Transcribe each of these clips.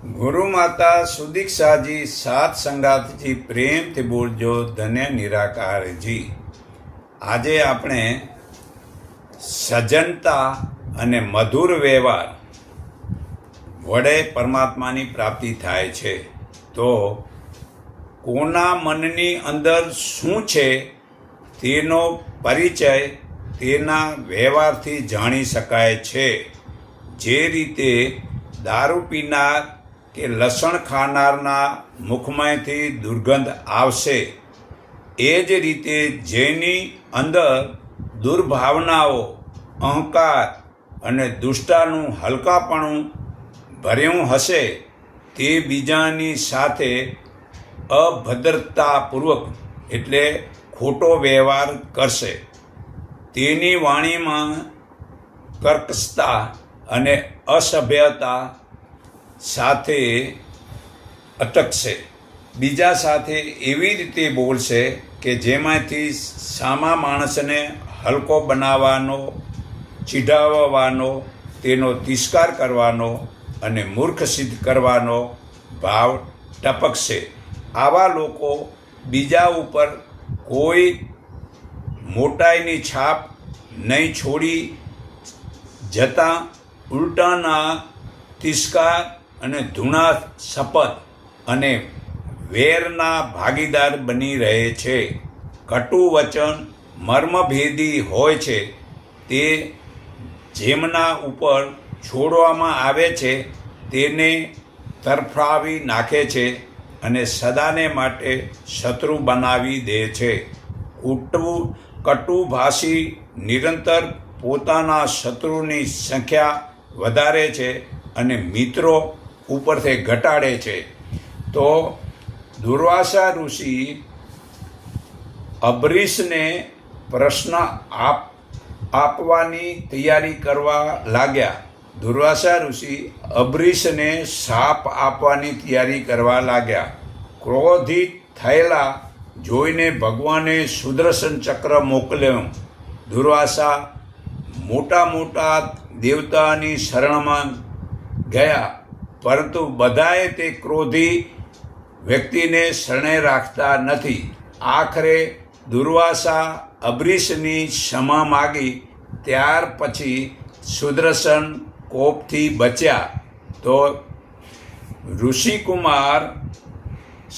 ગુરુ માતા સુદીક્ષાજી સાત સંગાતજી પ્રેમથી બોલજો ધન્ય નિરાકારજી। આજે આપણે સજ્જનતા અને મધુર વ્યવહાર વડે પરમાત્માની પ્રાપ્તિ થાય છે। તો કોના મનની અંદર શું છે તેનો પરિચય તેના વ્યવહારથી જાણી શકાય છે। જે રીતે દારૂ પીનાર કે લસણ ખાનારના મુખમાંથી દુર્ગંધ આવશે, એ જ રીતે જેની અંદર દુર્ભાવનાઓ, અહંકાર અને દુષ્ટાનું હલકાપણું ભર્યું હશે, તે બીજાની સાથે અભદ્રતાપૂર્વક એટલે ખોટો વ્યવહાર કરશે। તેની વાણીમાં કર્કશતા અને અસભ્યતા સાથે અટકશે। બીજા સાથે એવી રીતે બોલશે કે જેમાંથી સામા માણસને હલકો બનાવવાનો, ચીડાવવાનો, તેનો તિરસ્કાર કરવાનો અને મૂર્ખ સિદ્ધ કરવાનો ભાવ ટપકશે। આવા લોકો બીજા ઉપર કોઈ મોટાઈની છાપ નહીં છોડી જતાં ઉલટાના તિરસ્કાર અને ધૂણા શપથ અને વેરના ભાગીદાર બની રહે છે। કટુ વચન મર્મભેદી હોય છે, તે જેમના ઉપર છોડવામાં આવે છે તેને તરફાવી નાખે છે અને સદાને માટે શત્રુ બનાવી દે છે। કટુભાષી નિરંતર પોતાના શત્રુની સંખ્યા વધારે છે અને મિત્રો ઉપરથી ઘટાડે છે। તો દુર્વાસા ઋષિ અંબરીશને પ્રશ્ન આપવાની તૈયારી કરવા લાગ્યા। દુર્વાસા ઋષિ અંબરીશને શાપ આપવાની તૈયારી કરવા લાગ્યા। ક્રોધિત થયેલા જોઈને ભગવાને સુદર્શન ચક્ર મોકલ્યો। દુર્વાસા મોટા મોટા દેવતાની શરણમાં ગયા, પરંતુ બધાએ તે ક્રોધી વ્યક્તિને શરણે રાખતા નથી। આખરે દુર્વાસા અંબરીશની ક્ષમા માગી, ત્યાર પછી સુદર્શન કોપથી બચ્યા। તો ઋષિકુમાર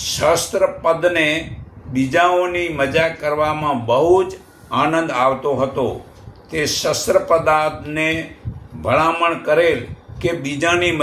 શસ્ત્રપદને બીજાઓની મજાક કરવામાં બહુ જ આનંદ આવતો હતો। તે શસ્ત્રપદાને ભલામણ કરેલ કે બીજાની